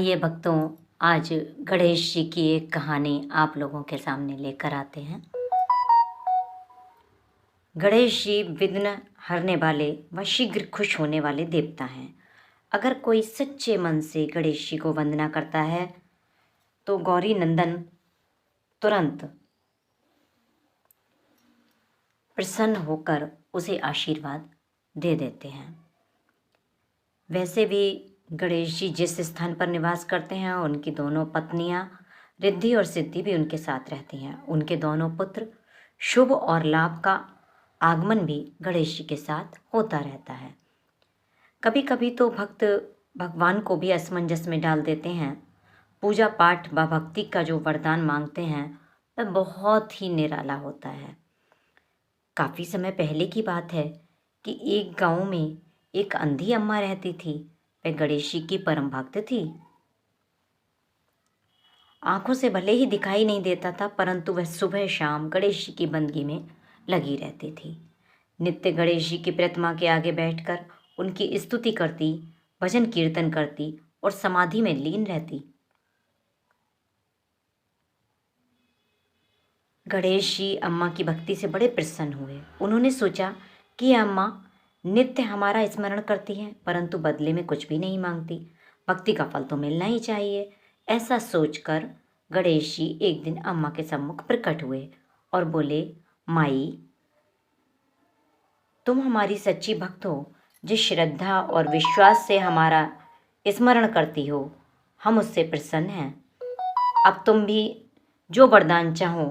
आइए भक्तों, आज गणेश जी की एक कहानी आप लोगों के सामने लेकर आते हैं। गणेश जी विघ्न हरने वाले व शीघ्र खुश होने वाले देवता हैं। अगर कोई सच्चे मन से गणेश जी को वंदना करता है तो गौरी नंदन तुरंत प्रसन्न होकर उसे आशीर्वाद दे देते हैं। वैसे भी गणेश जी जिस स्थान पर निवास करते हैं उनकी दोनों पत्नियां रिद्धि और सिद्धि भी उनके साथ रहती हैं। उनके दोनों पुत्र शुभ और लाभ का आगमन भी गणेश जी के साथ होता रहता है। कभी कभी तो भक्त भगवान को भी असमंजस में डाल देते हैं। पूजा पाठ व भक्ति का जो वरदान मांगते हैं वह बहुत ही निराला होता है। काफ़ी समय पहले की बात है कि एक गांव में एक अंधी अम्मा रहती थी। वह गणेश जी की परम भक्त थी। आंखों से भले ही दिखाई नहीं देता था, परंतु वह सुबह शाम गणेश जी की बंदगी में लगी रहती थी। नित्य गणेश जी की प्रतिमा के आगे बैठकर उनकी स्तुति करती, भजन कीर्तन करती और समाधि में लीन रहती। गणेश जी अम्मा की भक्ति से बड़े प्रसन्न हुए। उन्होंने सोचा कि यह अम्मा नित्य हमारा स्मरण करती है, परंतु बदले में कुछ भी नहीं मांगती। भक्ति का फल तो मिलना ही चाहिए। ऐसा सोचकर गणेश जी एक दिन अम्मा के सम्मुख प्रकट हुए और बोले, माई, तुम हमारी सच्ची भक्त हो। जिस श्रद्धा और विश्वास से हमारा स्मरण करती हो, हम उससे प्रसन्न हैं। अब तुम भी जो वरदान चाहो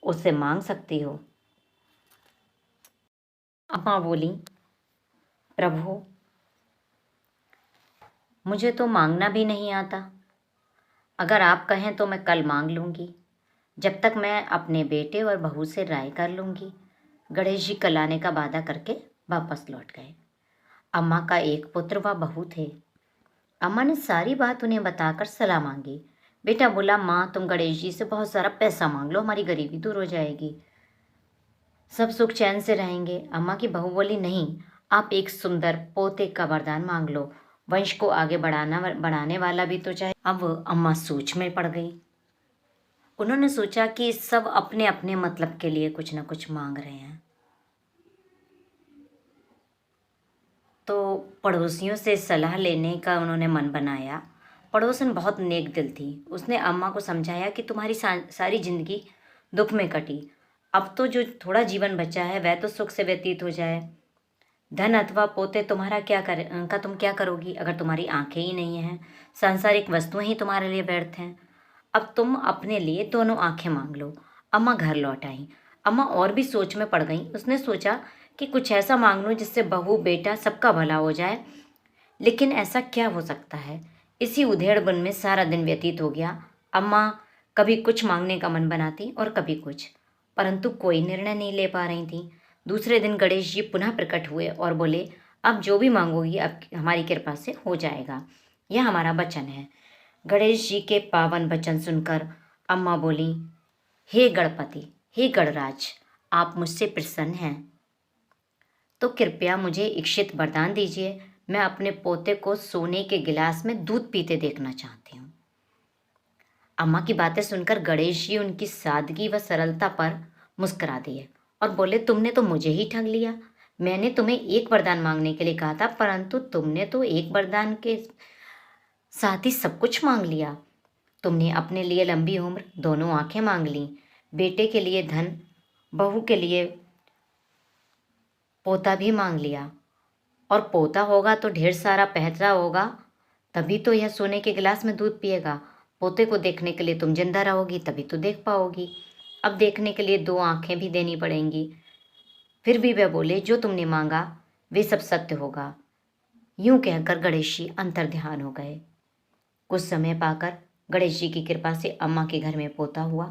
उससे मांग सकती हो। अम्मा बोली, प्रभु, मुझे तो मांगना भी नहीं आता। अगर आप कहें तो मैं कल मांग लूँगी, जब तक मैं अपने बेटे और बहू से राय कर लूँगी। गणेश जी कल आने का वादा करके वापस लौट गए। अम्मा का एक पुत्र व बहू थे। अम्मा ने सारी बात उन्हें बताकर सलाह मांगी। बेटा बोला, माँ, तुम गणेश जी से बहुत सारा पैसा मांग लो, हमारी गरीबी दूर हो जाएगी, सब सुख चैन से रहेंगे। अम्मा की बहू बोली, नहीं, आप एक सुंदर पोते का वरदान मांग लो, वंश को आगे बढ़ाने वाला भी तो चाहिए। अब अम्मा सोच में पड़ गई। उन्होंने सोचा कि सब अपने अपने मतलब के लिए कुछ ना कुछ मांग रहे हैं। तो पड़ोसियों से सलाह लेने का उन्होंने मन बनाया। पड़ोसन बहुत नेक दिल थी। उसने अम्मा को समझाया कि तुम्हारी सारी जिंदगी दुख में कटी, अब तो जो थोड़ा जीवन बचा है वह तो सुख से व्यतीत हो जाए। धन अथवा पोते तुम्हारा क्या करे का तुम क्या करोगी, अगर तुम्हारी आंखें ही नहीं हैं, सांसारिक वस्तुएं ही तुम्हारे लिए व्यर्थ हैं। अब तुम अपने लिए दोनों आंखें मांग लो। अम्मा घर लौट आई। अम्मा और भी सोच में पड़ गई। उसने सोचा कि कुछ ऐसा मांग लूं जिससे बहू बेटा सबका भला हो जाए। लेकिन ऐसा क्या हो सकता है। इसी उधेड़बुन में सारा दिन व्यतीत हो गया। अम्मा कभी कुछ मांगने का मन बनाती और कभी कुछ, परंतु कोई निर्णय नहीं ले पा रही थी। दूसरे दिन गणेश जी पुनः प्रकट हुए और बोले, अब जो भी मांगोगी अब हमारी कृपा से हो जाएगा, यह हमारा वचन है। गणेश जी के पावन वचन सुनकर अम्मा बोली, हे गणपति, हे गणराज, आप मुझसे प्रसन्न हैं तो कृपया मुझे इच्छित वरदान दीजिए। मैं अपने पोते को सोने के गिलास में दूध पीते देखना चाहती हूँ। अम्मा की बातें सुनकर गणेश जी उनकी सादगी व सरलता पर मुस्कुरा दिए और बोले, तुमने तो मुझे ही ठग लिया। मैंने तुम्हें एक वरदान मांगने के लिए कहा था, परंतु तुमने तो एक वरदान के साथ ही सब कुछ मांग लिया। तुमने अपने लिए लंबी उम्र, दोनों आंखें मांग ली, बेटे के लिए धन, बहू के लिए पोता भी मांग लिया, और पोता होगा तो ढेर सारा पैसा होगा, तभी तो यह सोने के गिलास में दूध पिएगा। पोते को देखने के लिए तुम जिंदा रहोगी तभी तो देख पाओगी। अब देखने के लिए दो आंखें भी देनी पड़ेंगी। फिर भी वह बोले, जो तुमने मांगा वे सब सत्य होगा। यूं कहकर गणेश जी अंतर्ध्यान हो गए। कुछ समय पाकर गणेश जी की कृपा से अम्मा के घर में पोता हुआ,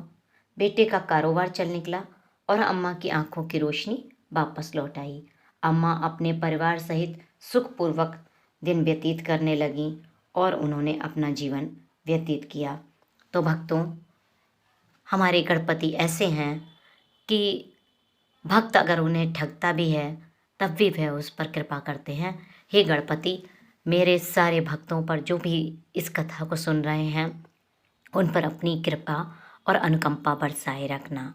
बेटे का कारोबार चल निकला और अम्मा की आंखों की रोशनी वापस लौट आई। अम्मा अपने परिवार सहित सुखपूर्वक दिन व्यतीत करने लगीं और उन्होंने अपना जीवन व्यतीत किया। तो भक्तों, हमारे गणपति ऐसे हैं कि भक्त अगर उन्हें ठगता भी है तब भी वह उस पर कृपा करते हैं। हे गणपति, मेरे सारे भक्तों पर, जो भी इस कथा को सुन रहे हैं, उन पर अपनी कृपा और अनुकंपा बरसाए रखना।